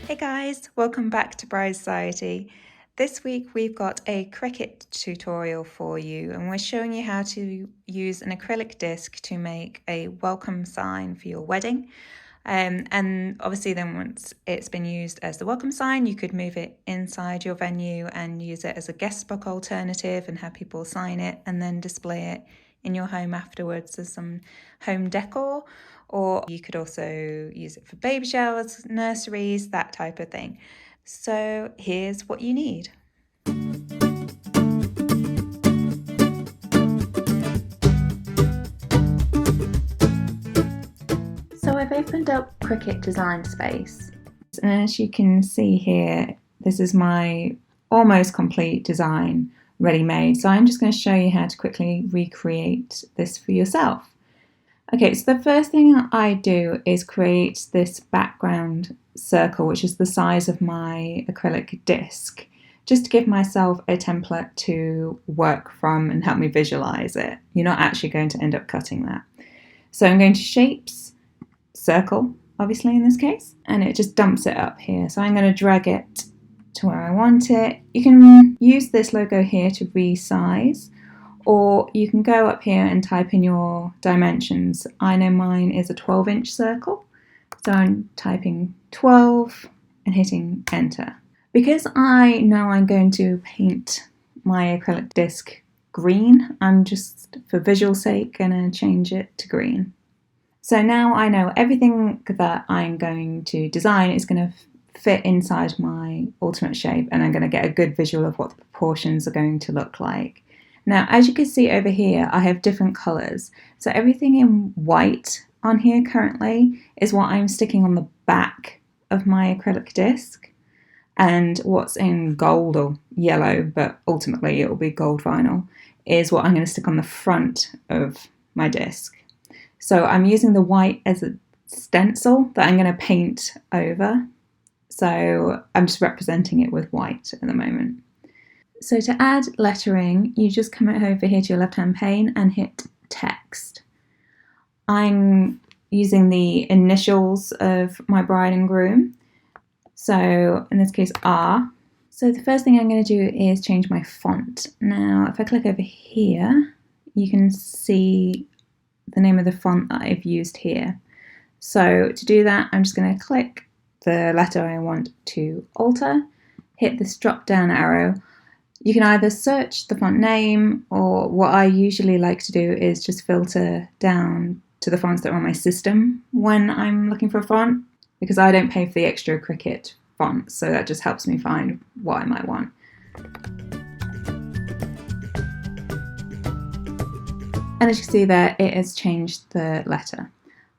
Hey guys, welcome back to Bride Society. This week we've got a Cricut tutorial for you and we're showing you how to use an acrylic disc to make a welcome sign for your wedding. And obviously then once it's been used as the welcome sign, you could move it inside your venue and use it as a guest book alternative and have people sign it and then display it in your home afterwards as some home decor. Or you could also use it for baby showers, nurseries, that type of thing. So here's what you need. So I've opened up Cricut Design Space. And as you can see here, this is my almost complete design ready-made. So I'm just going to show you how to quickly recreate this for yourself. Okay, so the first thing I do is create this background circle, which is the size of my acrylic disc, just to give myself a template to work from and help me visualize it. You're not actually going to end up cutting that. So I'm going to Shapes, Circle, obviously in this case, and it just dumps it up here. So I'm going to drag it to where I want it. You can use this logo here to resize, or you can go up here and type in your dimensions. I know mine is a 12-inch circle, so I'm typing 12 and hitting enter. Because I know I'm going to paint my acrylic disc green, I'm just, for visual sake, going to change it to green. So now I know everything that I'm going to design is going to fit inside my ultimate shape, and I'm going to get a good visual of what the proportions are going to look like. Now, as you can see over here, I have different colours. So everything in white on here currently is what I'm sticking on the back of my acrylic disc. And what's in gold or yellow, but ultimately it will be gold vinyl, is what I'm going to stick on the front of my disc. So I'm using the white as a stencil that I'm going to paint over. So I'm just representing it with white at the moment. So to add lettering, you just come over here to your left-hand pane and hit text. I'm using the initials of my bride and groom. So in this case, R. So the first thing I'm going to do is change my font. Now, if I click over here, you can see the name of the font that I've used here. So to do that, I'm just going to click the letter I want to alter, hit this drop-down arrow. You can either search the font name, or what I usually like to do is just filter down to the fonts that are on my system when I'm looking for a font, because I don't pay for the extra Cricut fonts, so that just helps me find what I might want. And as you can see there, it has changed the letter.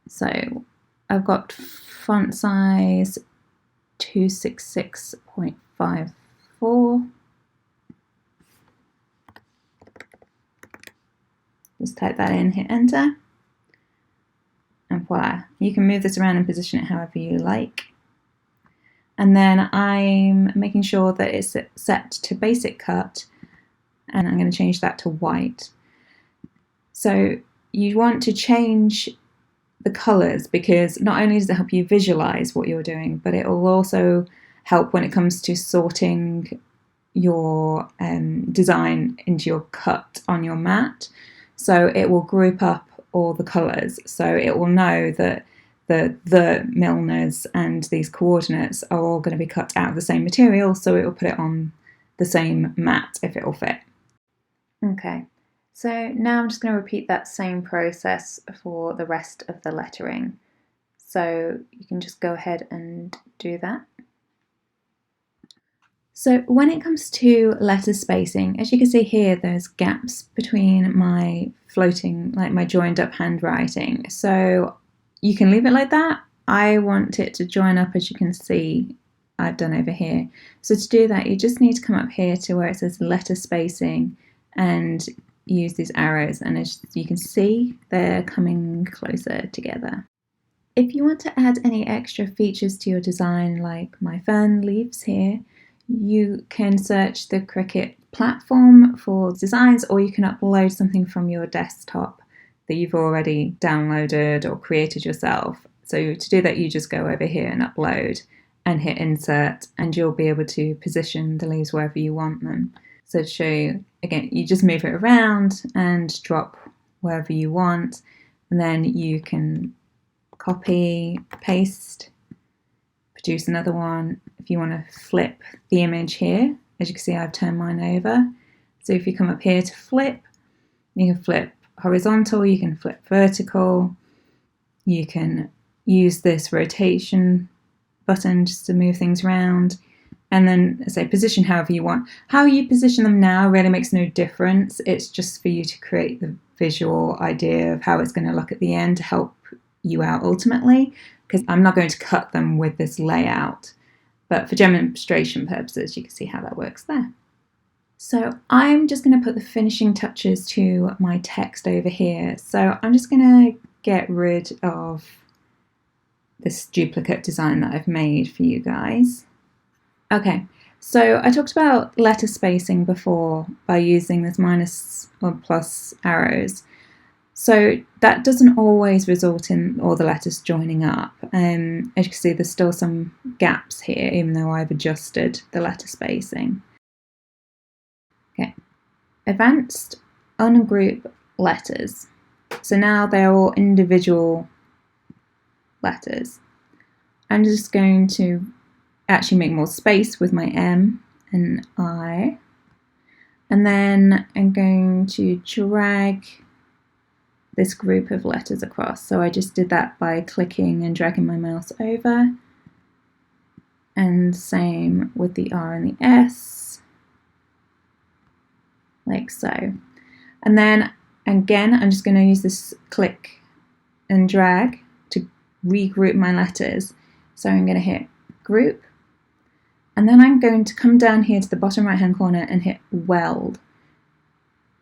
So I've got font size 266.54. Just type that in, hit enter, and voila. You can move this around and position it however you like. And then I'm making sure that it's set to basic cut, and I'm going to change that to white. So you want to change the colours, because not only does it help you visualize what you're doing, but it will also help when it comes to sorting your design into your cut on your mat. So it will group up all the colours, so it will know that the milliners and these coordinates are all going to be cut out of the same material, so it will put it on the same mat if it will fit. Okay, so now I'm just going to repeat that same process for the rest of the lettering. So you can just go ahead and do that. So when it comes to letter spacing, as you can see here, there's gaps between my floating, like my joined up handwriting. So you can leave it like that. I want it to join up, as you can see I've done over here. So to do that, you just need to come up here to where it says letter spacing and use these arrows. And as you can see, they're coming closer together. If you want to add any extra features to your design, like my fern leaves here, you can search the Cricut platform for designs, or you can upload something from your desktop that you've already downloaded or created yourself. So to do that, you just go over here and upload, and hit insert, and you'll be able to position the leaves wherever you want them. So to show you, again, you just move it around and drop wherever you want, and then you can copy, paste, produce another one. If you want to flip the image here, as you can see, I've turned mine over. So if you come up here to flip, you can flip horizontal, you can flip vertical, you can use this rotation button just to move things around, and then say position however you want. How you position them now really makes no difference. It's just for you to create the visual idea of how it's going to look at the end to help you out ultimately, because I'm not going to cut them with this layout, but for demonstration purposes you can see how that works there. So I'm just going to put the finishing touches to my text over here. So I'm just going to get rid of this duplicate design that I've made for you guys. Okay, so I talked about letter spacing before by using this minus or plus arrows. So that doesn't always result in all the letters joining up. As you can see, there's still some gaps here, even though I've adjusted the letter spacing. Okay, advanced ungroup letters. So now they're all individual letters. I'm just going to actually make more space with my M and I, and then I'm going to drag this group of letters across. So I just did that by clicking and dragging my mouse over, and same with the R and the S, like so. And then again, I'm just going to use this click and drag to regroup my letters. So I'm going to hit group, and then I'm going to come down here to the bottom right hand corner and hit weld.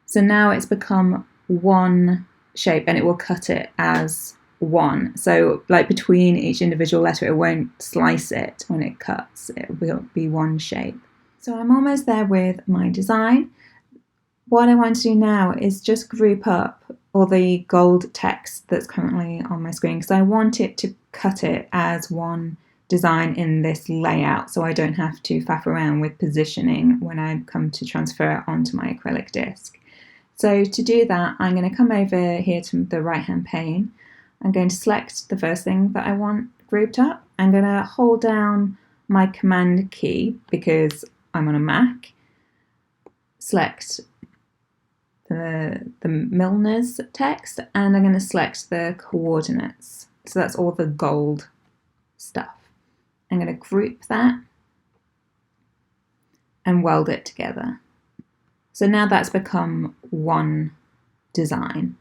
So now it's become one shape and it will cut it as one. So like between each individual letter, it won't slice it when it cuts, it will be one shape. So I'm almost there with my design. What I want to do now is just group up all the gold text that's currently on my screen, because I want it to cut it as one design in this layout, so I don't have to faff around with positioning when I come to transfer it onto my acrylic disc. So to do that, I'm going to come over here to the right hand pane. I'm going to select the first thing that I want grouped up. I'm going to hold down my command key because I'm on a Mac, select the Milner's text, and I'm going to select the coordinates. So that's all the gold stuff. I'm going to group that and weld it together. So now that's become one design.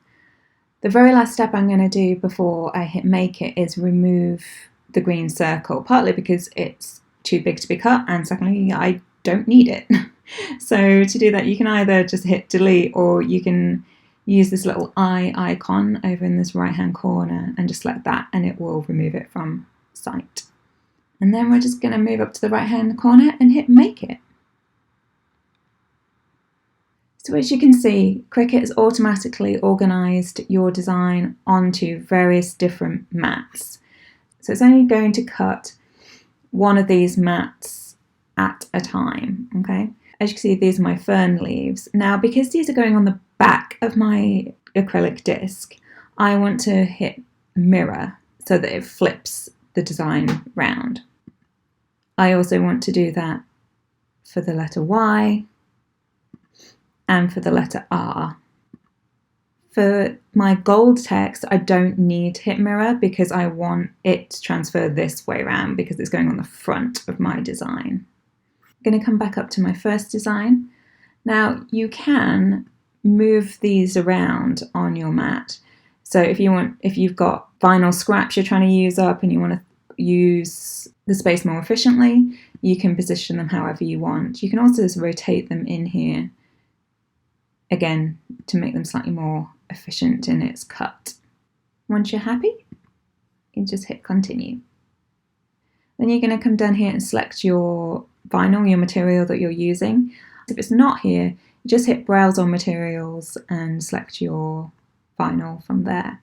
The very last step I'm going to do before I hit make it is remove the green circle, partly because it's too big to be cut, and secondly I don't need it. So to do that, you can either just hit delete, or you can use this little eye icon over in this right hand corner and just select that, and it will remove it from sight. And then we're just going to move up to the right hand corner and hit make it. So as you can see, Cricut has automatically organised your design onto various different mats. So it's only going to cut one of these mats at a time, okay? As you can see, these are my fern leaves. Now, because these are going on the back of my acrylic disc, I want to hit mirror so that it flips the design round. I also want to do that for the letter Y and for the letter R. For my gold text, I don't need to hit mirror because I want it to transfer this way around because it's going on the front of my design. I'm going to come back up to my first design. Now you can move these around on your mat. So if you've got vinyl scraps you're trying to use up and you want to use the space more efficiently, you can position them however you want. You can also just rotate them in here, again, to make them slightly more efficient in its cut. Once you're happy, you just hit continue. Then you're going to come down here and select your vinyl, your material that you're using. If it's not here, you just hit browse on materials and select your vinyl from there.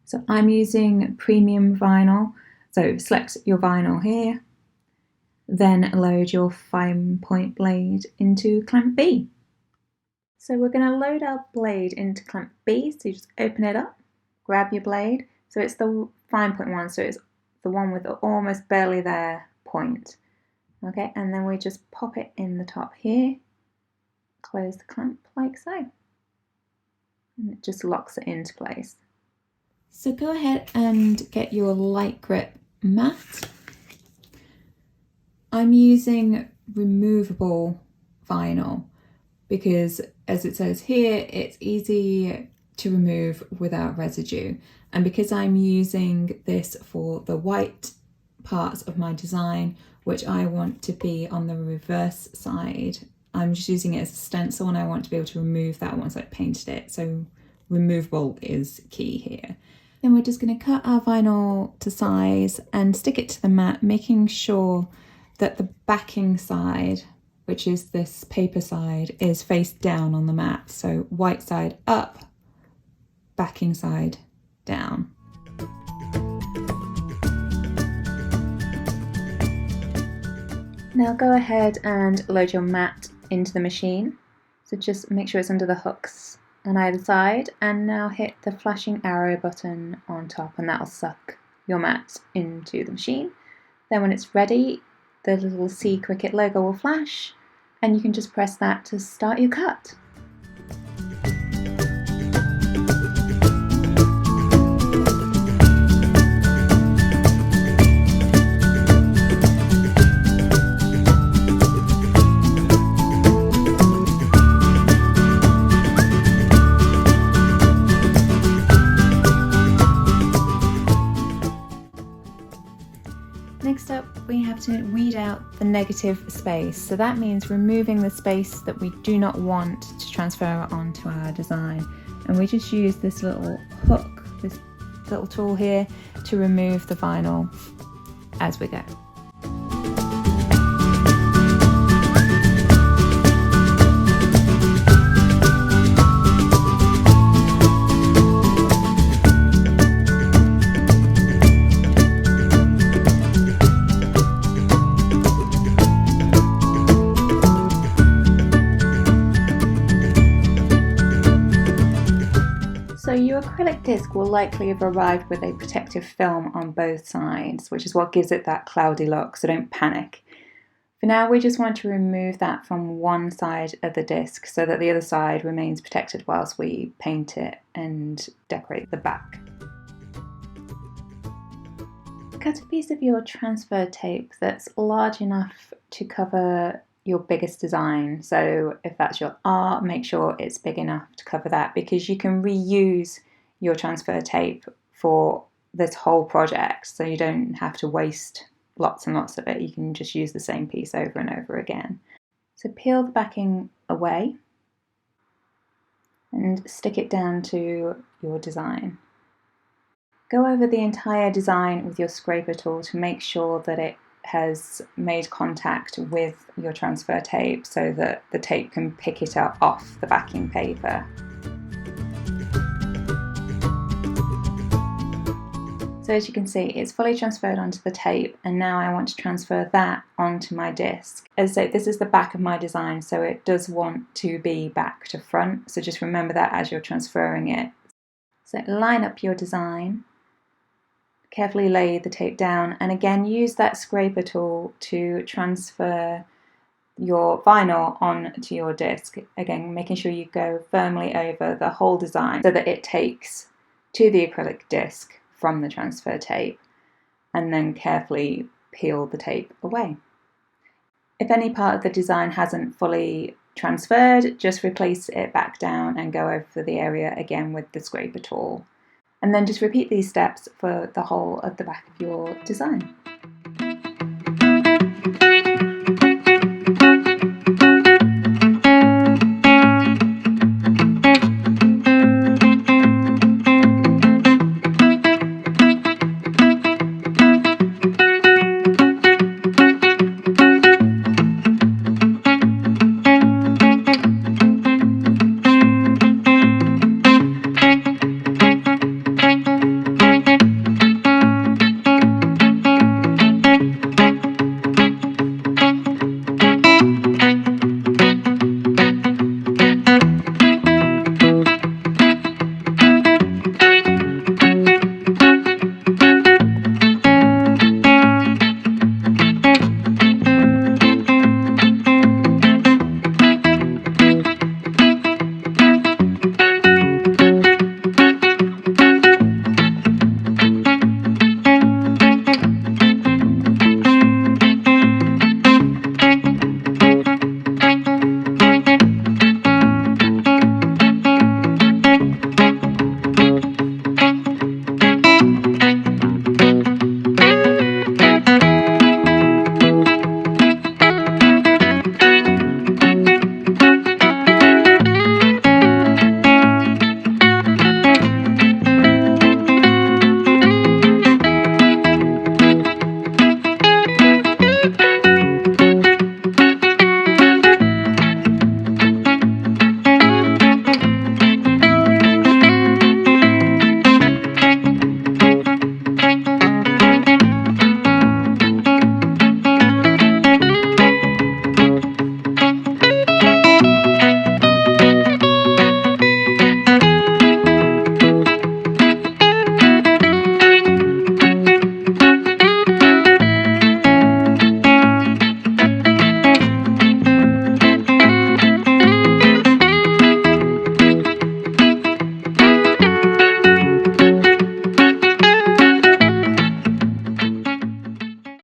So I'm using premium vinyl, so select your vinyl here Then load your 5-point blade into clamp B. So we're going to load our blade into clamp B, so you just open it up, grab your blade, so it's the 5-point one, so it's the one with the almost barely there point. Okay, and then we just pop it in the top here, close the clamp like so, and it just locks it into place. So go ahead and get your light grip mat. I'm using removable vinyl because, as it says here, it's easy to remove without residue. And because I'm using this for the white parts of my design, which I want to be on the reverse side, I'm just using it as a stencil and I want to be able to remove that once I've painted it. So removable is key here. Then we're just going to cut our vinyl to size and stick it to the mat, making sure that the backing side, which is this paper side, is face down on the mat. So white side up, backing side down. Now go ahead and load your mat into the machine. So just make sure it's under the hooks on either side, and now hit the flashing arrow button on top and that'll suck your mat into the machine. Then when it's ready, the little C Cricut logo will flash and you can just press that to start your cut. Next up, we have to weed out the negative space. So that means removing the space that we do not want to transfer onto our design. And we just use this little hook, this little tool here, to remove the vinyl as we go. So your acrylic disc will likely have arrived with a protective film on both sides, which is what gives it that cloudy look, so don't panic. For now, we just want to remove that from one side of the disc so that the other side remains protected whilst we paint it and decorate the back. Cut a piece of your transfer tape that's large enough to cover your biggest design. So if that's your art, make sure it's big enough to cover that, because you can reuse your transfer tape for this whole project, so you don't have to waste lots and lots of it. You can just use the same piece over and over again. So peel the backing away and stick it down to your design. Go over the entire design with your scraper tool to make sure that it has made contact with your transfer tape so that the tape can pick it up off the backing paper. So as you can see, it's fully transferred onto the tape, and now I want to transfer that onto my disc. As I say, this is the back of my design, so it does want to be back to front, so just remember that as you're transferring it. So line up your design. Carefully lay the tape down, and again use that scraper tool to transfer your vinyl onto your disc. Again, making sure you go firmly over the whole design so that it takes to the acrylic disc from the transfer tape, and then carefully peel the tape away. If any part of the design hasn't fully transferred, just replace it back down and go over the area again with the scraper tool. And then just repeat these steps for the whole of the back of your design.